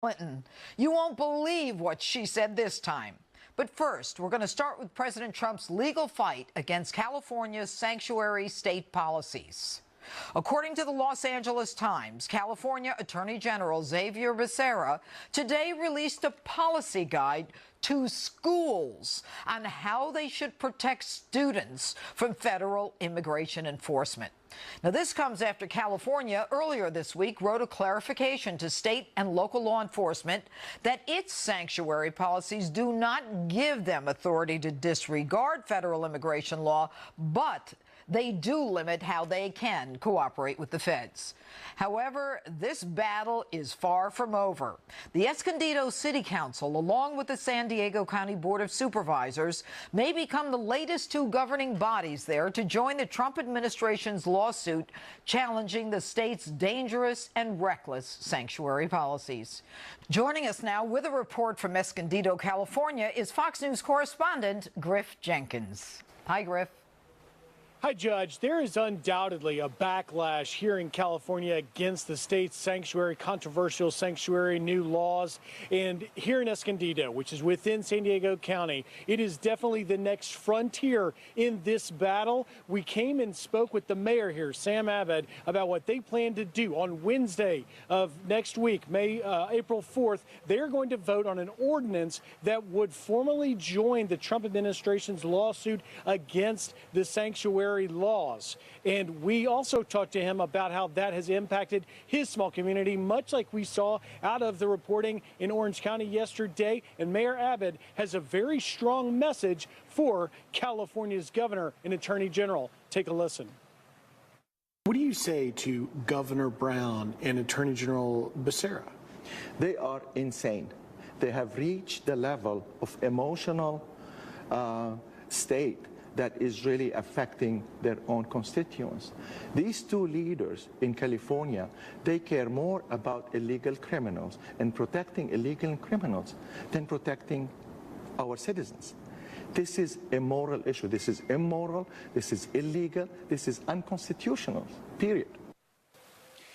Clinton. You won't believe what she said this time. But first, we're going to start with President Trump's legal fight against California's sanctuary state policies. According to the Los Angeles Times, California Attorney General Xavier Becerra today released a policy guide to schools on how they should protect students from federal immigration enforcement. Now, this comes after California earlier this week wrote a clarification to state and local law enforcement that its sanctuary policies do not give them authority to disregard federal immigration law, but they do limit how they can cooperate with the feds. However, this battle is far from over. The Escondido City Council, along with the San Diego County Board of Supervisors, may become the latest two governing bodies there to join the Trump administration's lawsuit challenging the state's dangerous and reckless sanctuary policies. Joining us now with a report from Escondido, California, is Fox News correspondent Griff Jenkins. Hi, Griff. Hi, Judge. There is undoubtedly a backlash here in California against the state's controversial sanctuary new laws. And here in Escondido, which is within San Diego County, it is definitely the next frontier in this battle. We came and spoke with the mayor here, Sam Abed, about what they plan to do on Wednesday of next week, April 4th. They're going to vote on an ordinance that would formally join the Trump administration's lawsuit against the sanctuary laws. And we also talked to him about how that has impacted his small community, much like we saw out of the reporting in Orange County yesterday. And Mayor Abed has a very strong message for California's governor and attorney general. Take a listen. What do you say to Governor Brown and Attorney General Becerra? They are insane. They have reached the level of emotional state that is really affecting their own constituents. These two leaders in California, they care more about illegal criminals and protecting illegal criminals than protecting our citizens. This is a moral issue. This is immoral. This is illegal. This is unconstitutional, period.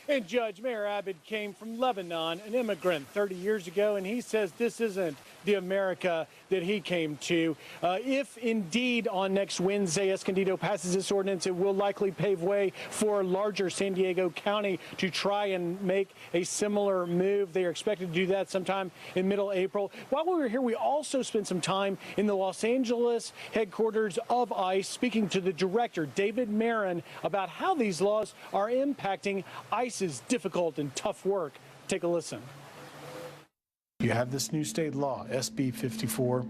And Judge, Mayor Abed came from Lebanon, an immigrant 30 years ago, and he says this isn't the America that he came to. If indeed on next Wednesday Escondido passes this ordinance, it will likely pave way for larger San Diego County to try and make a similar move. They are expected to do that sometime in middle April. While we were here, we also spent some time in the Los Angeles headquarters of ICE speaking to the director, David Marin, about how these laws are impacting ICE's difficult and tough work. Take a listen. You have this new state law, SB 54,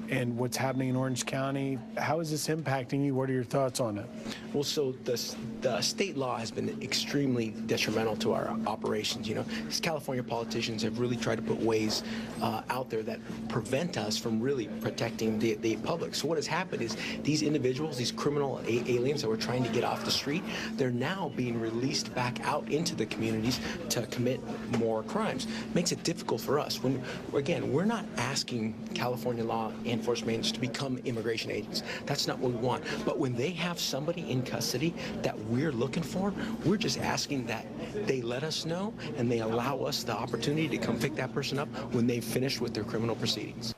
and what's happening in Orange County. How is this impacting you? What are your thoughts on it? Well, so the state law has been extremely detrimental to our operations. You know, these California politicians have really tried to put ways out there that prevent us from really protecting the public. So what has happened is these individuals, these criminal aliens that were trying to get off the street, they're now being released back out into the communities to commit more crimes. Makes it difficult for us. When, again, we're not asking California law enforcement agents to become immigration agents. That's not what we want. But when they have somebody in custody that we're looking for, we're just asking that they let us know and they allow us the opportunity to come pick that person up when they've finished with their criminal proceedings.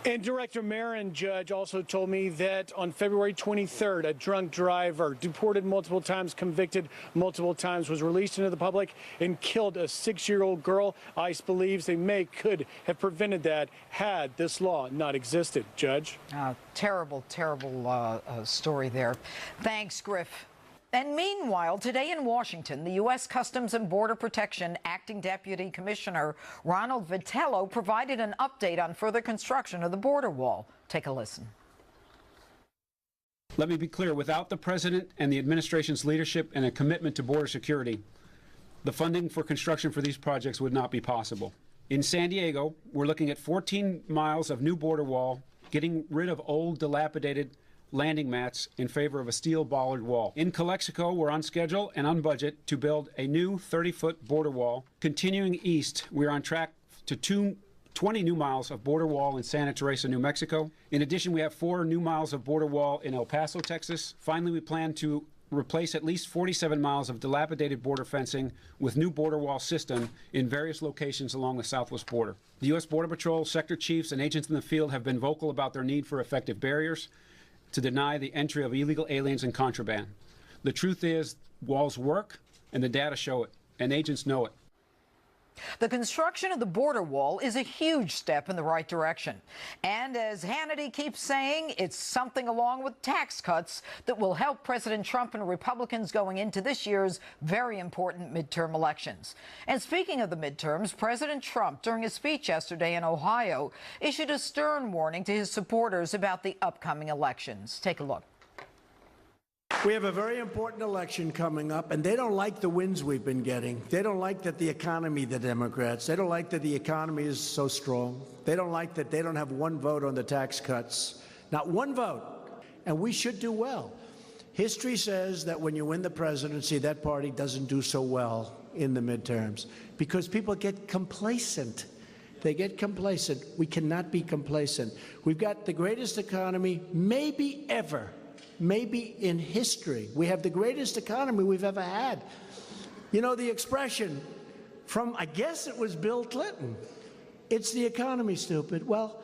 And Director Marin, Judge, also told me that on February 23rd, a drunk driver, deported multiple times, convicted multiple times, was released into the public and killed a 6-year-old girl. ICE believes they could have prevented that had this law not existed. Judge? Terrible, terrible story there. Thanks, Griff. And meanwhile, today in Washington, the U.S. Customs and Border Protection Acting Deputy Commissioner Ronald Vitello provided an update on further construction of the border wall. Take a listen. Let me be clear, without the President and the administration's leadership and a commitment to border security, the funding for construction for these projects would not be possible. In San Diego, we're looking at 14 miles of new border wall, getting rid of old, dilapidated landing mats in favor of a steel bollard wall. In Calexico, we're on schedule and on budget to build a new 30-foot border wall. Continuing east, we're on track to 20 new miles of border wall in Santa Teresa, New Mexico. In addition, we have 4 new miles of border wall in El Paso, Texas. Finally, we plan to replace at least 47 miles of dilapidated border fencing with new border wall system in various locations along the southwest border. The U.S. Border Patrol, sector chiefs, and agents in the field have been vocal about their need for effective barriers to deny the entry of illegal aliens and contraband. The truth is, walls work, and the data show it, and agents know it. The construction of the border wall is a huge step in the right direction. And as Hannity keeps saying, it's something along with tax cuts that will help President Trump and Republicans going into this year's very important midterm elections. And speaking of the midterms, President Trump, during his speech yesterday in Ohio, issued a stern warning to his supporters about the upcoming elections. Take a look. We have a very important election coming up, and they don't like the wins we've been getting. They don't like that the economy, the Democrats, they don't like that the economy is so strong. They don't like that they don't have one vote on the tax cuts. Not one vote. And we should do well. History says that when you win the presidency, that party doesn't do so well in the midterms because people get complacent. They get complacent. We cannot be complacent. We've got the greatest economy maybe ever. Maybe in history. We have the greatest economy we've ever had. You know, the expression from, I guess it was Bill Clinton, it's the economy, stupid. Well,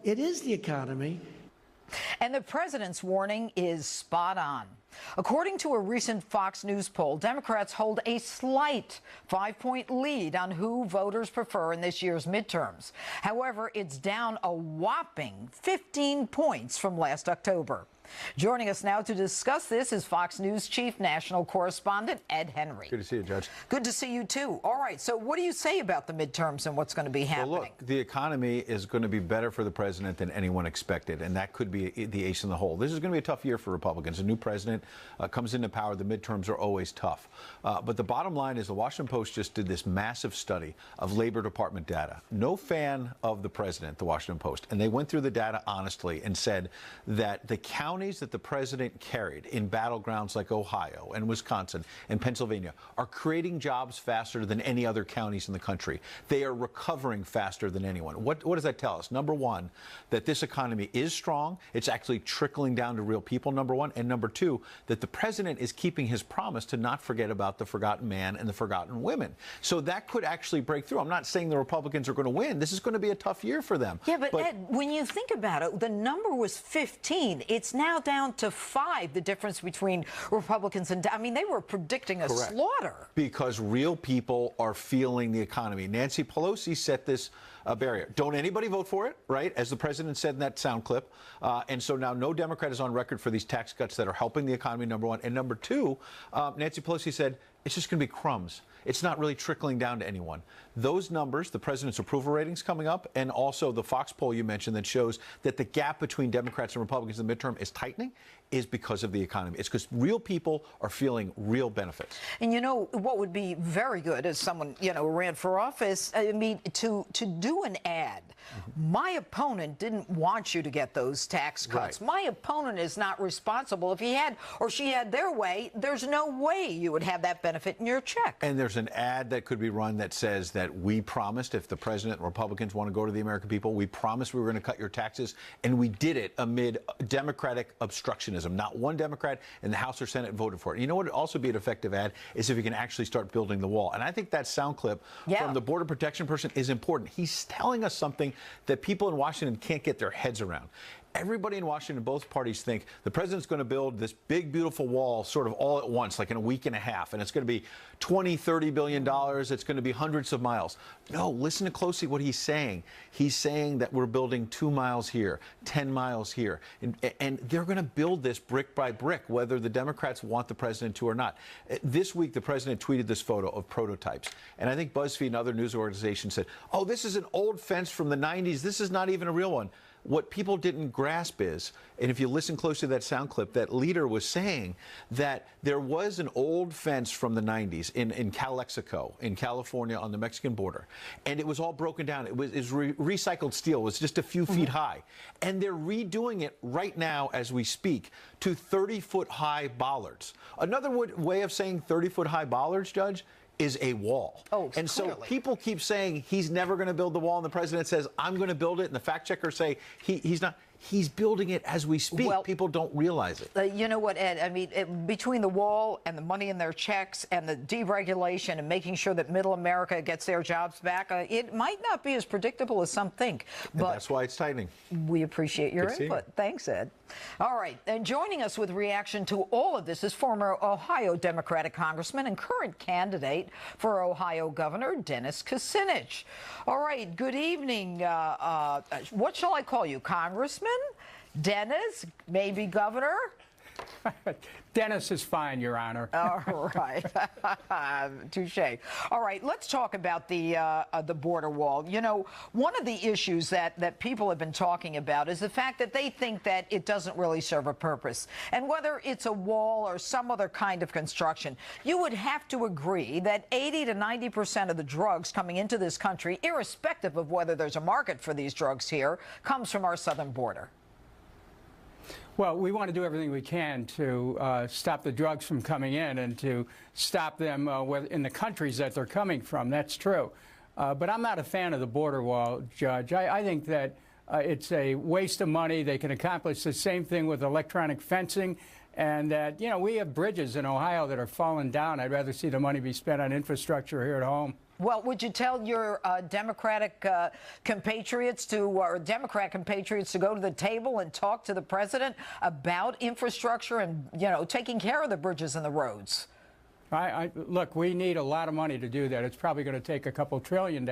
it is the economy. And the president's warning is spot on. According to a recent Fox News poll, Democrats hold a slight 5-point lead on who voters prefer in this year's midterms. However, it's down a whopping 15 points from last October. Joining us now to discuss this is Fox News chief national correspondent Ed Henry. Good to see you, Judge. Good to see you, too. All right, so what do you say about the midterms and what's going to be happening? Well, look, the economy is going to be better for the president than anyone expected, and that could be the ace in the hole. This is going to be a tough year for Republicans. A new president comes into power. The midterms are always tough. But the bottom line is the Washington Post just did this massive study of Labor Department data. No fan of the president, the Washington Post. And they went through the data honestly and said that the counties that the president carried in battlegrounds like Ohio and Wisconsin and Pennsylvania are creating jobs faster than any other counties in the country. They are recovering faster than anyone. What does that tell us? Number one, that this economy is strong. It's actually trickling down to real people, number one. And number two, that the president is keeping his promise to not forget about the forgotten man and the forgotten women. So that could actually break through. I'm not saying the Republicans are going to win. This is going to be a tough year for them. Yeah, but Ed, when you think about it, the number was 15. It's now down to 5, the difference between Republicans and, I mean, they were predicting a slaughter. Because real people are feeling the economy. Nancy Pelosi set this barrier. Don't anybody vote for it, right? As the president said in that sound clip. And so now no Democrat is on record for these tax cuts that are helping the economy, number one. And number two, Nancy Pelosi said it's just going to be crumbs. It's not really trickling down to anyone. Those numbers, the president's approval ratings coming up, and also the Fox poll you mentioned that shows that the gap between Democrats and Republicans in the midterm is tightening, is because of the economy. It's because real people are feeling real benefits. And you know what would be very good as someone, you know, ran for office, I mean, to do an ad. My opponent didn't want you to get those tax cuts. Right. My opponent is not responsible. If he had or she had their way, there's no way you would have that benefit in your check. And there's an ad that could be run that says that we promised, if the president and Republicans want to go to the American people, we promised we were going to cut your taxes, and we did it amid Democratic obstructionism. Not one Democrat in the House or Senate voted for it. You know what would also be an effective ad is if you can actually start building the wall. And I think that sound clip from the border protection person is important. He's telling us something that people in Washington can't get their heads around. Everybody in Washington, both parties, think the president's going to build this big, beautiful wall sort of all at once, like in a week and a half, and it's going to be $20–30 billion. It's going to be hundreds of miles. No, listen to closely what he's saying. He's saying that we're building 2 miles here, 10 miles here, and they're going to build this brick by brick, whether the Democrats want the president to or not. This week, the president tweeted this photo of prototypes, and I think BuzzFeed and other news organizations said, oh, this is an old fence from the 90s. This is not even a real one. What people didn't grasp is, and if you listen closely to that sound clip, that leader was saying that there was an old fence from the 90s in Calexico, in California, on the Mexican border, and it was all broken down. It was recycled steel. It was just a few feet high. And they're redoing it right now as we speak to 30-foot-high bollards. Another way of saying 30-foot-high bollards, Judge, is a wall. Oh, and clearly. So people keep saying he's never going to build the wall, and the president says, I'm going to build it, and the fact checkers say he's not. He's building it as we speak. Well, people don't realize it. You know what, Ed? I mean, between the wall and the money in their checks and the deregulation and making sure that middle America gets their jobs back, it might not be as predictable as some think. And But that's why it's tightening. we appreciate your Good seeing input. you. Thanks, Ed. All right. And joining us with reaction to all of this is former Ohio Democratic Congressman and current candidate for Ohio Governor, Dennis Kucinich. All right. Good evening. What shall I call you? Congressman? Dennis? Maybe Governor? Dennis is fine, Your Honor. All right. Touche. All right, let's talk about the border wall. You know, one of the issues that people have been talking about is the fact that they think that it doesn't really serve a purpose. And whether it's a wall or some other kind of construction, you would have to agree that 80 to 90% of the drugs coming into this country, irrespective of whether there's a market for these drugs here, comes from our southern border. Well, we want to do everything we can to stop the drugs from coming in and to stop them in the countries that they're coming from. That's true. But I'm not a fan of the border wall, Judge. I think that it's a waste of money. They can accomplish the same thing with electronic fencing. And that, you know, we have bridges in Ohio that are falling down. I'd rather see the money be spent on infrastructure here at home. Well, would you tell your Democratic compatriots or Democrat compatriots to go to the table and talk to the president about infrastructure and, you know, taking care of the bridges and the roads? Look, we need a lot of money to do that. It's probably going to take a couple $1 trillion.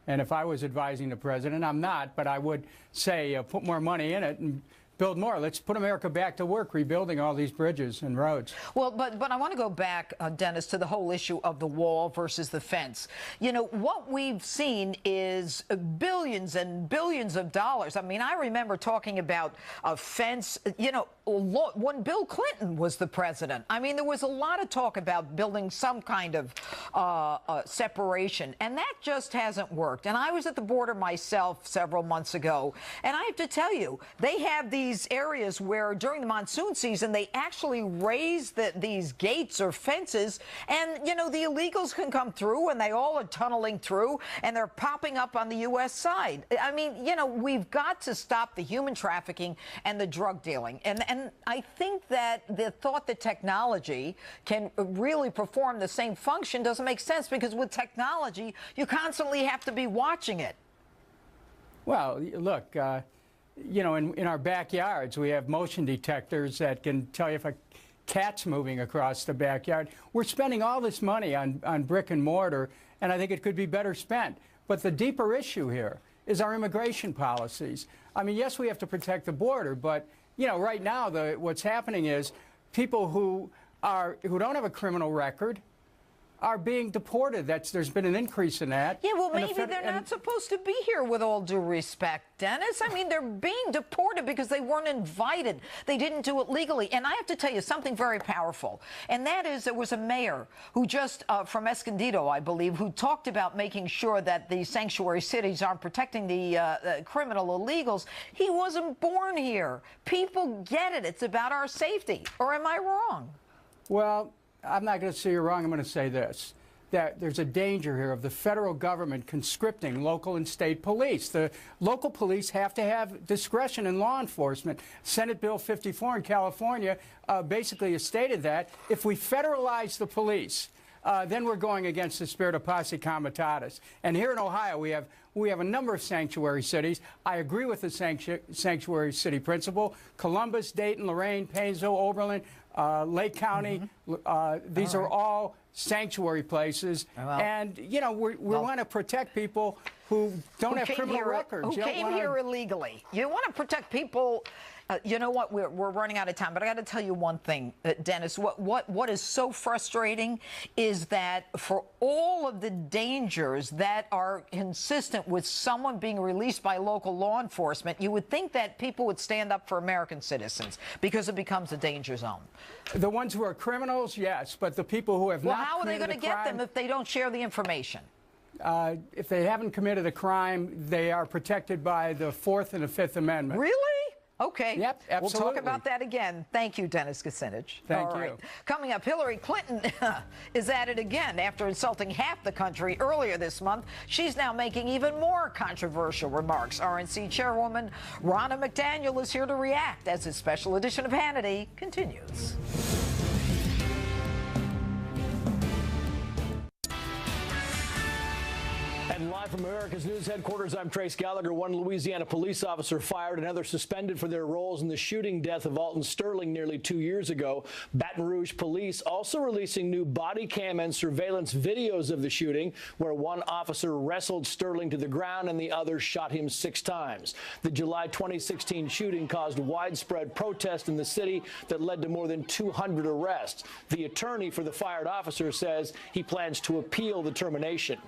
And if I was advising the president, I'm not, but I would say put more money in it and build more. Let's put America back to work rebuilding all these bridges and roads. Well, but I want to go back, Dennis, to the whole issue of the wall versus the fence. You know, what we've seen is billions and billions of dollars. I mean, I remember talking about a fence, you know, when Bill Clinton was the president. I mean, there was a lot of talk about building some kind of separation, and that just hasn't worked. And I was at the border myself several months ago, and I have to tell you, they have these areas where during the monsoon season they actually raise these gates or fences, and you know the illegals can come through and they all are tunneling through and they're popping up on the U.S. side. I mean, you know, we've got to stop the human trafficking and the drug dealing, and I think that the thought that technology can really perform the same function doesn't make sense, because with technology you constantly have to be watching it. Well, look, you know, in our backyards, we have motion detectors that can tell you if a cat's moving across the backyard. We're spending all this money on brick and mortar, and I think it could be better spent. But the deeper issue here is our immigration policies. I mean, yes, we have to protect the border, but, you know, right now what's happening is people who don't have a criminal record are being deported. There's been an increase in that. Yeah, well, maybe they're not supposed to be here, with all due respect, Dennis. I mean, they're being deported because they weren't invited. They didn't do it legally. And I have to tell you something very powerful, and that is there was a mayor who just, from Escondido, I believe, who talked about making sure that the sanctuary cities aren't protecting the criminal illegals. He wasn't born here. People get it. It's about our safety. Or am I wrong? Well, I'm not going to say you're wrong. I'm going to say this, that there's a danger here of the federal government conscripting local and state police. The local police have to have discretion in law enforcement. Senate Bill 54 in California basically has stated that if we federalize the police, then we're going against the spirit of posse comitatus. And here in Ohio, we have a number of sanctuary cities. I agree with the sanctuary city principle. Columbus, Dayton, Lorain, Painesville, Oberlin, Lake County, these are all sanctuary places. And, you know, we want to protect people who don't have criminal records. Who came here illegally. You want to protect people. You know what? We're running out of time, but I got to tell you one thing, Dennis. What is so frustrating is that for all of the dangers that are consistent with someone being released by local law enforcement, you would think that people would stand up for American citizens because it becomes a danger zone. The ones who are criminals, yes, but the people who have not how are they committed going to get them if they don't share the information? If they haven't committed a crime, they are protected by the 4th and the 5th Amendment. Really? Okay. Yep, We'll talk absolutely. about that again. Thank you, Dennis Kucinich. Thank All you. right. Coming up, Hillary Clinton is at it again. After insulting half the country earlier this month, she's now making even more controversial remarks. RNC Chairwoman Ronna McDaniel is here to react as this special edition of Hannity continues. And live from America's News headquarters, I'm Trace Gallagher. One Louisiana police officer fired, another suspended for their roles in the shooting death of Alton Sterling nearly 2 years ago. Baton Rouge police also releasing new body cam and surveillance videos of the shooting, where one officer wrestled Sterling to the ground and the other shot him 6 times. The July 2016 shooting caused widespread protest in the city that led to more than 200 arrests. The attorney for the fired officer says he plans to appeal the termination.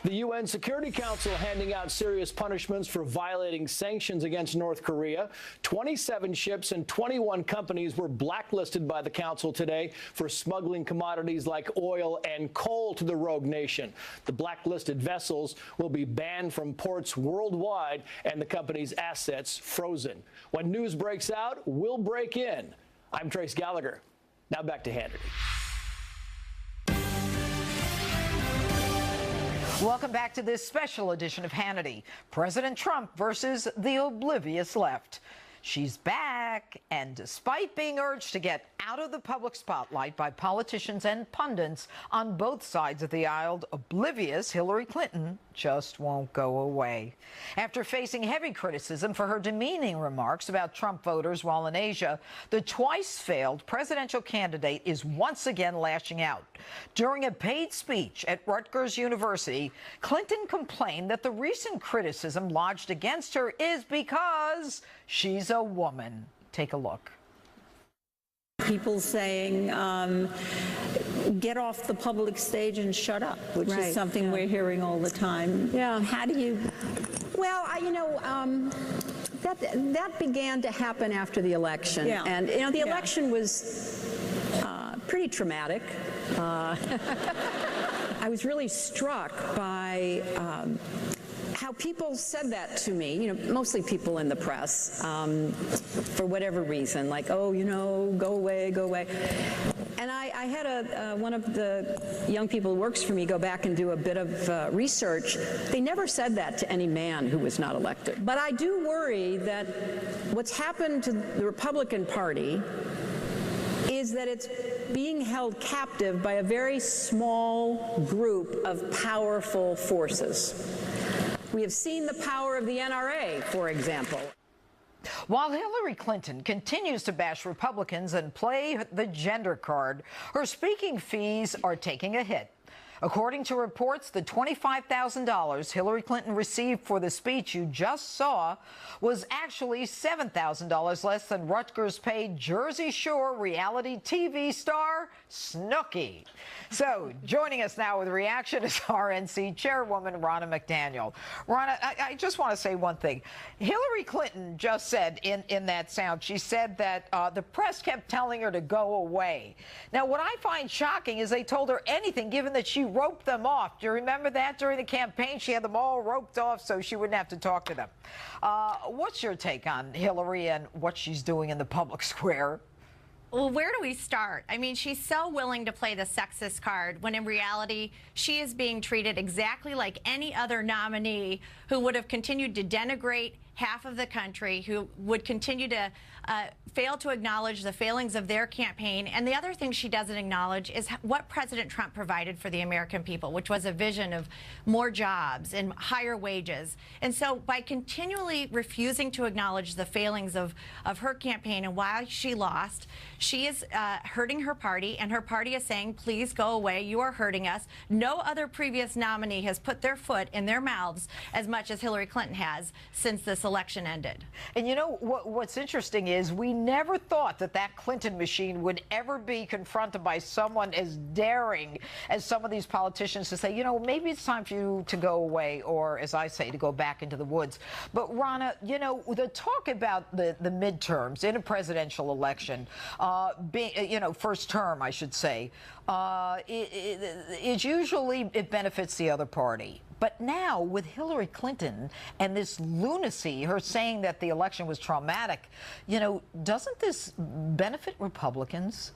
The UN Security Council handing out serious punishments for violating sanctions against North Korea. 27 ships and 21 companies were blacklisted by the council today for smuggling commodities like oil and coal to the rogue nation. The blacklisted vessels will be banned from ports worldwide and the company's assets frozen. When news breaks out, we'll break in. I'm Trace Gallagher. Now back to Hannity. Welcome back to this special edition of Hannity. President Trump versus the oblivious left. She's back, and despite being urged to get out of the public spotlight by politicians and pundits on both sides of the aisle, oblivious Hillary Clinton just won't go away. After facing heavy criticism for her demeaning remarks about Trump voters while in Asia, the twice-failed presidential candidate is once again lashing out. During a paid speech at Rutgers University, Clinton complained that the recent criticism lodged against her is because she's a woman. Take a look. People saying, get off the public stage and shut up, which is something we're hearing all the time. Yeah. How do you... Well, that began to happen after the election. Yeah. And, the election was pretty traumatic. I was really struck by how people said that to me, mostly people in the press, for whatever reason, like, oh, go away, go away. And I had one of the young people who works for me go back and do a bit of research. They never said that to any man who was not elected. But I do worry that what's happened to the Republican Party is that it's being held captive by a very small group of powerful forces. We have seen the power of the NRA, for example. While Hillary Clinton continues to bash Republicans and play the gender card, her speaking fees are taking a hit. According to reports, the $25,000 Hillary Clinton received for the speech you just saw was actually $7,000 less than Rutgers paid Jersey Shore reality TV star Snooki. So, joining us now with reaction is RNC Chairwoman Ronna McDaniel. Ronna, I just want to say one thing. Hillary Clinton just said in that sound, she said that the press kept telling her to go away. Now, what I find shocking is they told her anything, given that she roped them off. Do you remember that during the campaign? She had them all roped off so she wouldn't have to talk to them. What's your take on Hillary and what she's doing in the public square? Well, where do we start? I mean, she's so willing to play the sexist card when in reality, she is being treated exactly like any other nominee who would have continued to denigrate half of the country, who would continue to fail to acknowledge the failings of their campaign. And the other thing she doesn't acknowledge is what President Trump provided for the American people, which was a vision of more jobs and higher wages. And so by continually refusing to acknowledge the failings of her campaign and why she lost, she is hurting her party, and her party is saying, please go away, you are hurting us. No other previous nominee has put their foot in their mouths as much as Hillary Clinton has since this election ended. And you know what's interesting is we never thought that Clinton machine would ever be confronted by someone as daring as some of these politicians to say, maybe it's time for you to go away, or as I say, to go back into the woods. But Ronna, the talk about the midterms in a presidential election, first term, I should say, it usually benefits the other party. But now with Hillary Clinton and this lunacy, her saying that the election was traumatic, you know, doesn't this benefit Republicans?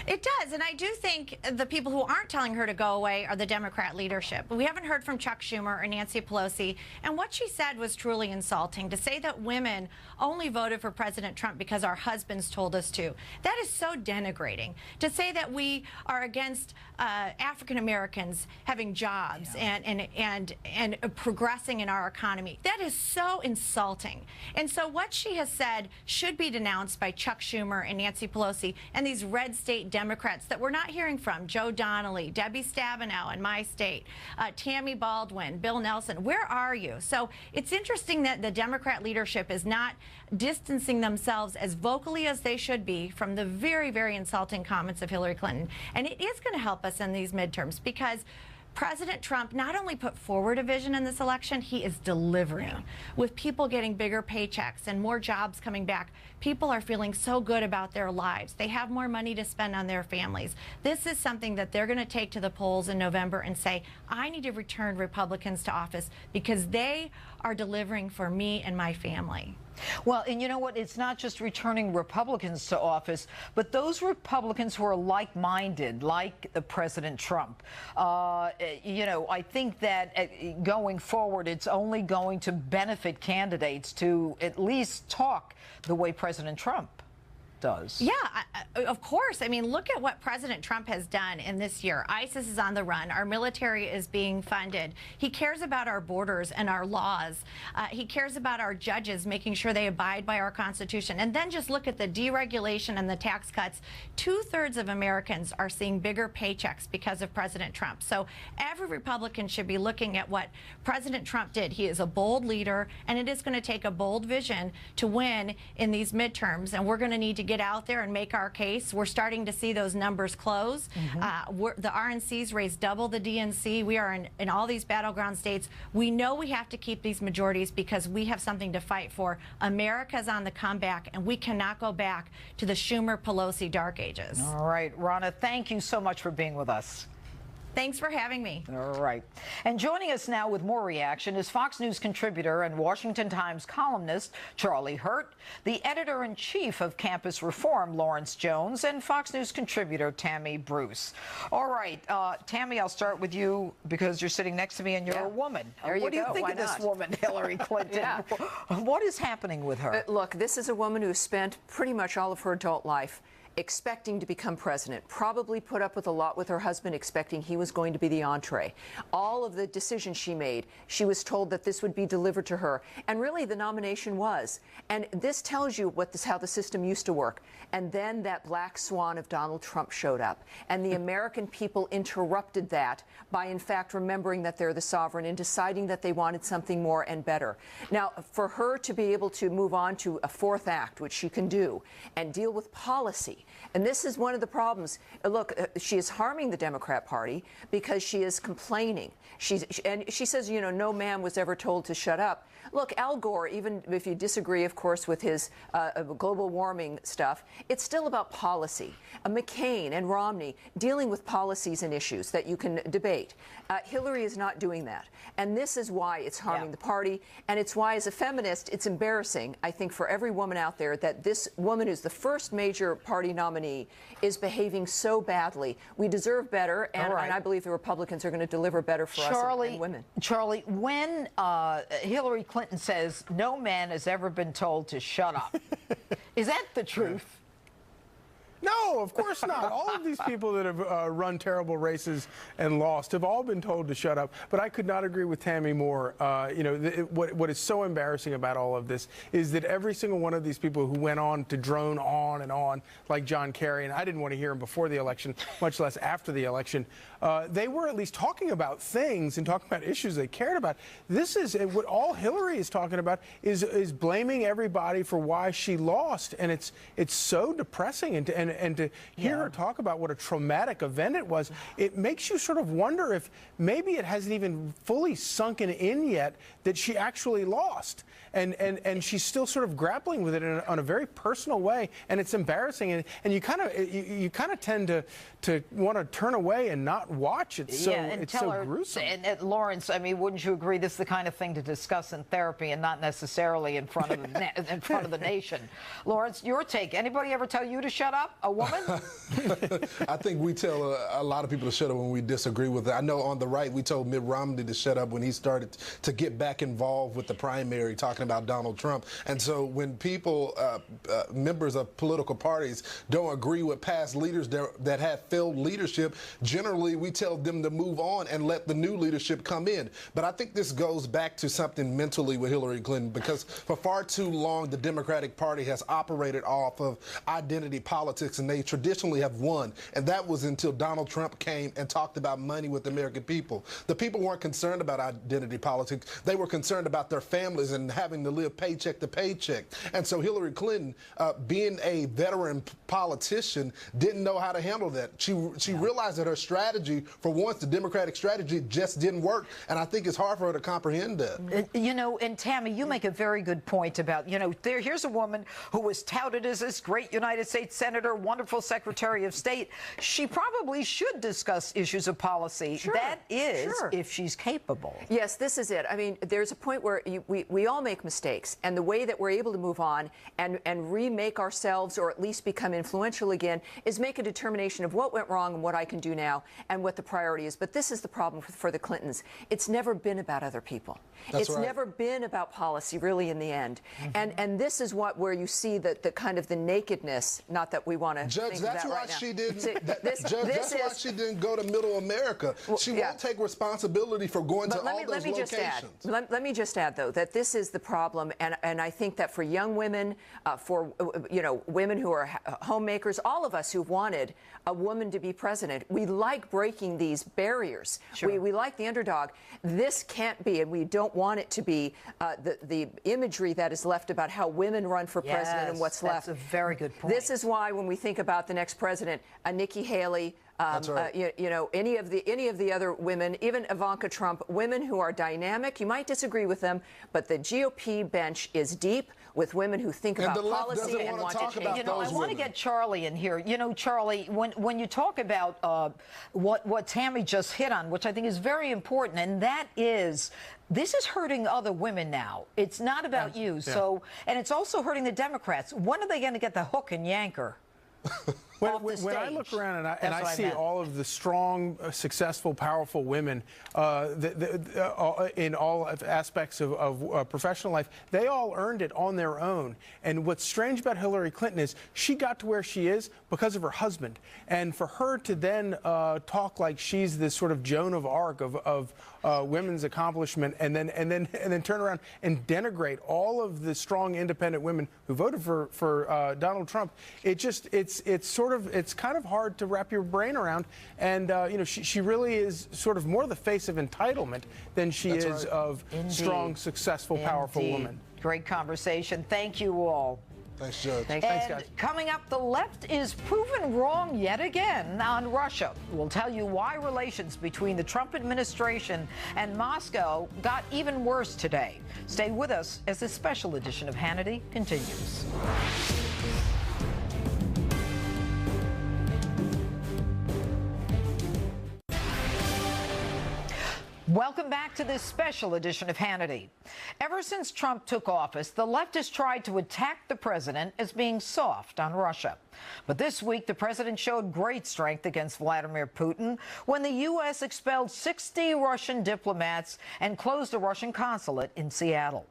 It does, and I do think the people who aren't telling her to go away are the Democrat leadership. We haven't heard from Chuck Schumer or Nancy Pelosi, and what she said was truly insulting. To say that women only voted for President Trump because our husbands told us to, that is so denigrating. To say that we are against African Americans having jobs and progressing in our economy, that is so insulting. And so what she has said should be denounced by Chuck Schumer and Nancy Pelosi and these red state Democrats that we're not hearing from. Joe Donnelly, Debbie Stabenow in my state, Tammy Baldwin, Bill Nelson. Where are you? So it's interesting that the Democrat leadership is not distancing themselves as vocally as they should be from the very, very insulting comments of Hillary Clinton. And it is going to help us in these midterms because President Trump not only put forward a vision in this election, he is delivering. With people getting bigger paychecks and more jobs coming back, people are feeling so good about their lives. They have more money to spend on their families. This is something that they're going to take to the polls in November and say, I need to return Republicans to office because they are delivering for me and my family. Well, and you know what? It's not just returning Republicans to office, but those Republicans who are like-minded, like President Trump. You know, I think that going forward, it's only going to benefit candidates to at least talk the way President Trump does. Yeah, of course. I mean, look at what President Trump has done in this year. ISIS is on the run. Our military is being funded. He cares about our borders and our laws. He cares about our judges, making sure they abide by our Constitution. And then just look at the deregulation and the tax cuts. 2/3 of Americans are seeing bigger paychecks because of President Trump. So every Republican should be looking at what President Trump did. He is a bold leader, and it is going to take a bold vision to win in these midterms. And we're going to need to get out there and make our case. We're starting to see those numbers close. The RNC's raised double the DNC. We are in all these battleground states. We know we have to keep these majorities because we have something to fight for. America's on the comeback, and we cannot go back to the Schumer-Pelosi dark ages. All right, Ronna, thank you so much for being with us. Thanks for having me. All right. And joining us now with more reaction is Fox News contributor and Washington Times columnist Charlie Hurt, the editor-in-chief of Campus Reform, Lawrence Jones, and Fox News contributor Tammy Bruce. All right, Tammy, I'll start with you because you're sitting next to me and you're a woman. What do you think of this woman, Hillary Clinton? What is happening with her? Look, this is a woman who spent pretty much all of her adult life expecting to become president, probably put up with a lot with her husband, expecting he was going to be the entree. All of the decisions she made, she was told that this would be delivered to her. And really, the nomination was. And this tells you how the system used to work. And then that black swan of Donald Trump showed up. And the American people interrupted that by, in fact, remembering that they're the sovereign and deciding that they wanted something more and better. Now, for her to be able to move on to a fourth act, which she can do, and deal with policy, and this is one of the problems. Look, she is harming the Democrat Party because she is complaining. And she says, you know, no man was ever told to shut up. Look, Al Gore, even if you disagree, of course, with his global warming stuff, it's still about policy. McCain and Romney dealing with policies and issues that you can debate. Hillary is not doing that. And this is why it's harming the party. And it's why, as a feminist, it's embarrassing, I think, for every woman out there that this woman who's the first major party nominee is behaving so badly. We deserve better, and I believe the Republicans are going to deliver better for us and women. Charlie, when Hillary Clinton says no man has ever been told to shut up, is that the truth? No, of course not. All of these people that have run terrible races and lost have all been told to shut up. But I could not agree with Tammy more. You know, what is so embarrassing about all of this is that every single one of these people who went on to drone on and on, like John Kerry, and I didn't want to hear him before the election, much less after the election, they were at least talking about things and talking about issues they cared about. This is what all Hillary is talking about is blaming everybody for why she lost, and it's so depressing. And and to hear her talk about what a traumatic event it was, it makes you sort of wonder if maybe it hasn't even fully sunken in yet that she actually lost. And she's still sort of grappling with it on a very personal way, and it's embarrassing. And you kind of tend to want to turn away and not watch it. So it's so gruesome. And Lawrence, I mean, wouldn't you agree this is the kind of thing to discuss in therapy and not necessarily in front of the nation? Lawrence, your take. Anybody ever tell you to shut up? A woman? I think we tell a lot of people to shut up when we disagree with it. I know on the right we told Mitt Romney to shut up when he started to get back involved with the primary, talking about Donald Trump. And so when people, members of political parties, don't agree with past leaders that have failed leadership, generally we tell them to move on and let the new leadership come in. But I think this goes back to something mentally with Hillary Clinton, because for far too long the Democratic Party has operated off of identity politics, and they traditionally have won. And that was until Donald Trump came and talked about money with the American people. The people weren't concerned about identity politics. They were concerned about their families and having to live paycheck to paycheck. And so Hillary Clinton, being a veteran politician, didn't know how to handle that. She realized that her strategy, for once, the Democratic strategy, just didn't work. And I think it's hard for her to comprehend that. You know, and Tammy, you make a very good point about, you know, here's a woman who was touted as this great United States Senator, wonderful Secretary of State. She probably should discuss issues of policy. Sure. That is, if she's capable. Yes, this is it. I mean, there's a point where we all make mistakes, and the way that we're able to move on and remake ourselves, or at least become influential again, is make a determination of what went wrong and what I can do now and what the priority is. But this is the problem for the Clintons. It's never been about other people. It's never been about policy, really, in the end. And this is where you see the kind of the nakedness. Not that we want to Judge, think that's of that why right now. she didn't. Judge, that's why she didn't go to Middle America. She won't take responsibility for going to all those locations. Let me just add, though, that this is the problem, and I think that for young women, for women who are homemakers, all of us who wanted a woman to be president, we like breaking these barriers. Sure. We like the underdog. This can't be, and we don't want it to be, the imagery that is left about how women run for president and what's left. That's a very good point. This is why when we think about the next president, Nikki Haley, any of the other women, even Ivanka Trump, women who are dynamic. You might disagree with them, but the GOP bench is deep with women who think about policy and want to change. You know, I want to get Charlie in here. You know, Charlie, when you talk about what Tammy just hit on, which I think is very important, and that is, this is hurting other women now. It's not about you. So, and it's also hurting the Democrats. When are they going to get the hook and yank her? When I look around and I see all of the strong, successful, powerful women in all aspects of professional life, they all earned it on their own. And what's strange about Hillary Clinton is she got to where she is because of her husband. And for her to then talk like she's this sort of Joan of Arc of women's accomplishment, and then turn around and denigrate all of the strong, independent women who voted for Donald Trump, it's kind of hard to wrap your brain around. And she really is sort of more the face of entitlement than she is of strong, successful, powerful woman. Great conversation. Thank you all. Thanks, Judge. Thanks, guys. Coming up, the left is proven wrong yet again on Russia. We'll tell you why relations between the Trump administration and Moscow got even worse today. Stay with us as this special edition of Hannity continues. Welcome back to this special edition of Hannity. Ever since Trump took office, the left has tried to attack the president as being soft on Russia. But this week, the president showed great strength against Vladimir Putin when the U.S. expelled 60 Russian diplomats and closed a Russian consulate in Seattle.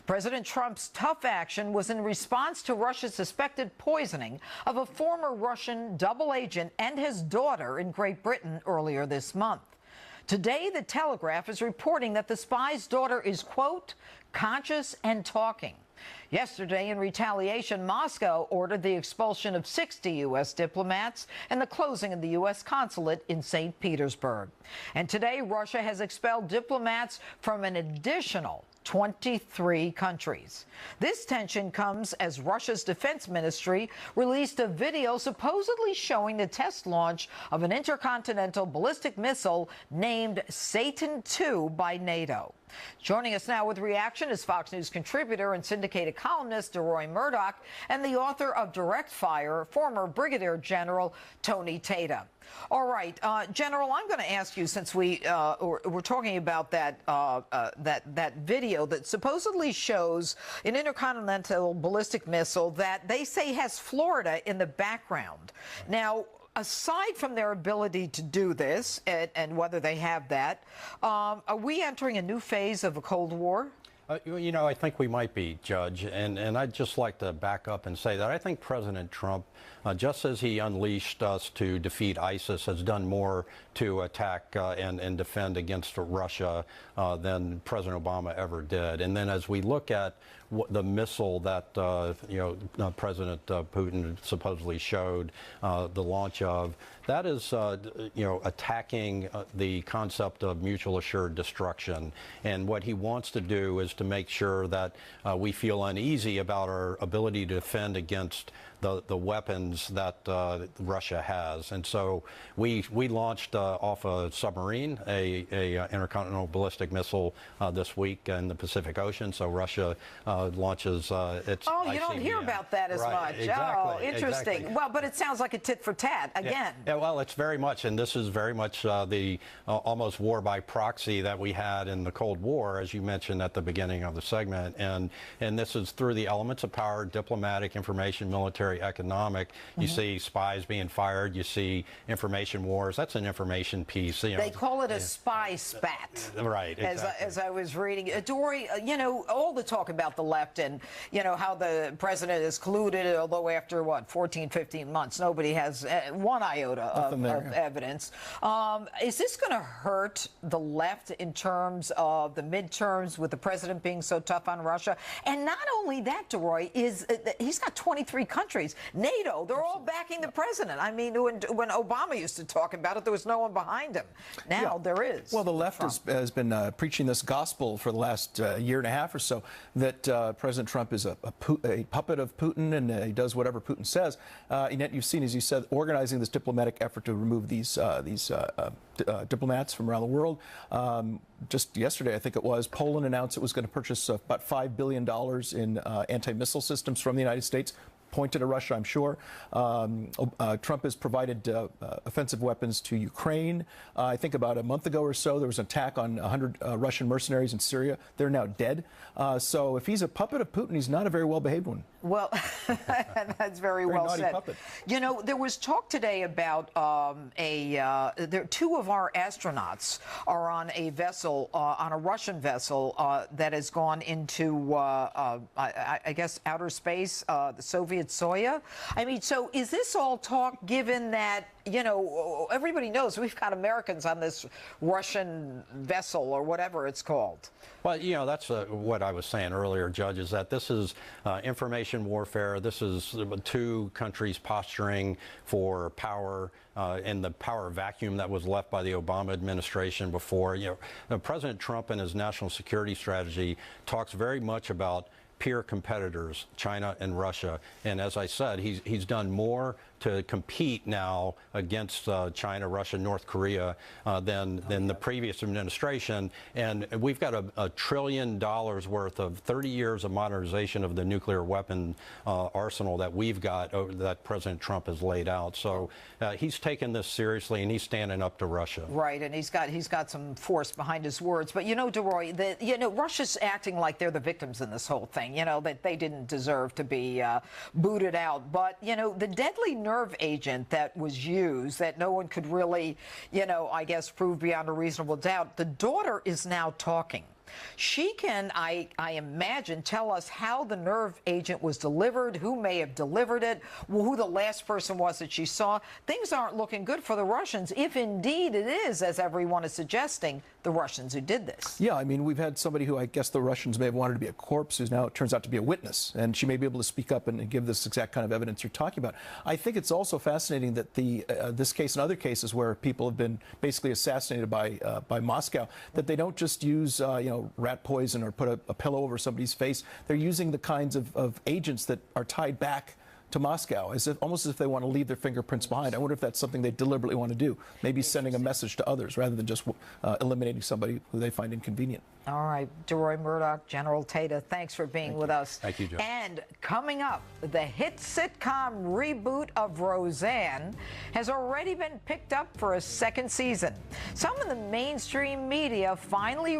President Trump's tough action was in response to Russia's suspected poisoning of a former Russian double agent and his daughter in Great Britain earlier this month. Today, The Telegraph is reporting that the spy's daughter is, quote, conscious and talking. Yesterday, in retaliation, Moscow ordered the expulsion of 60 U.S. diplomats and the closing of the U.S. consulate in St. Petersburg. And today, Russia has expelled diplomats from an additional 23 countries. This tension comes as Russia's defense ministry released a video supposedly showing the test launch of an intercontinental ballistic missile named Satan II by NATO. Joining us now with reaction is Fox News contributor and syndicated columnist DeRoy Murdoch and the author of Direct Fire, former Brigadier General Tony Tata. All right, General, I'm going to ask you, since we're talking about that video that supposedly shows an intercontinental ballistic missile that they say has Florida in the background. Now, aside from their ability to do this and whether they have that, are we entering a new phase of a Cold War? You know, I think we might be, Judge, and I'd just like to back up and say that I think President Trump, just as he unleashed us to defeat ISIS, has done more to attack and defend against Russia than President Obama ever did. And then as we look at the missile that President Putin supposedly showed the launch of, that is attacking the concept of mutual assured destruction. And what he wants to do is to make sure that we feel uneasy about our ability to defend against the weapons that Russia has. And so we launched off a submarine a intercontinental ballistic missile this week in the Pacific Ocean. So Russia launches its Oh, you don't hear about that as much. Exactly, Oh, interesting. Exactly. Well, but it sounds like a tit for tat again. Yeah, well, it's very much, and this is very much the almost war by proxy that we had in the Cold War, as you mentioned at the beginning of the segment. And this is through the elements of power: diplomatic, information, military, economic. You see spies being fired. You see information wars. That's an information piece. You know, they call it a spy spat. Right. Exactly. As I was reading, Dory, all the talk about the left and how the president is colluded, although after 14, 15 months, nobody has one iota of evidence. Is this going to hurt the left in terms of the midterms with the president being so tough on Russia? And not only that, DeRoy, he's got 23 countries. NATO, they're all backing the president. I mean, when Obama used to talk about it, there was no one behind him. Now there is. Well, the left has been preaching this gospel for the last year and a half or so, that President Trump is a puppet of Putin and he does whatever Putin says. And yet you've seen, as you said, organizing this diplomatic effort to remove these diplomats from around the world. Just yesterday, I think it was, Poland announced it was going to purchase about $5 billion in anti-missile systems from the United States, pointed to Russia, I'm sure. Trump has provided offensive weapons to Ukraine. I think about a month ago or so, there was an attack on 100 Russian mercenaries in Syria. They're now dead. So if he's a puppet of Putin, he's not a very well-behaved one. Well, that's very well said. Puppet. There was talk today about two of our astronauts are on a vessel, on a Russian vessel that has gone into, I guess, outer space, the Soviet Soyuz. I mean, so is this all talk given that, everybody knows we've got Americans on this Russian vessel or whatever it's called? Well, that's what I was saying earlier, Judge, is that this is information warfare. This is two countries posturing for power and the power vacuum that was left by the Obama administration before. President Trump and his national security strategy talks very much about peer competitors, China and Russia. And as I said, he's done more to compete now against China, Russia, North Korea than the previous administration. And we've got a $1 trillion worth of 30 years of modernization of the nuclear weapon arsenal that we've got, that President Trump has laid out. So he's taken this seriously and he's standing up to Russia. Right, and he's got some force behind his words. But DeRoy, Russia's acting like they're the victims in this whole thing. That they didn't deserve to be booted out. But the deadly nerve agent that was used, that no one could really, I guess, prove beyond a reasonable doubt, the daughter is now talking. She can, I imagine, tell us how the nerve agent was delivered, who may have delivered it, who the last person was that she saw. Things aren't looking good for the Russians, if indeed it is, as everyone is suggesting, the Russians who did this. Yeah, I mean, we've had somebody who I guess the Russians may have wanted to be a corpse, who's now, it turns out, to be a witness, and she may be able to speak up and give this exact kind of evidence you're talking about. I think it's also fascinating that this case and other cases where people have been basically assassinated by Moscow, that they don't just use, rat poison or put a pillow over somebody's face. They're using the kinds of agents that are tied back to Moscow, almost as if they want to leave their fingerprints behind. I wonder if that's something they deliberately want to do, maybe sending a message to others rather than just eliminating somebody who they find inconvenient. All right, DeRoy Murdoch, General Tata, thanks for being with us. Thank you, Joe. And coming up, the hit sitcom reboot of Roseanne has already been picked up for a second season. Some of the mainstream media finally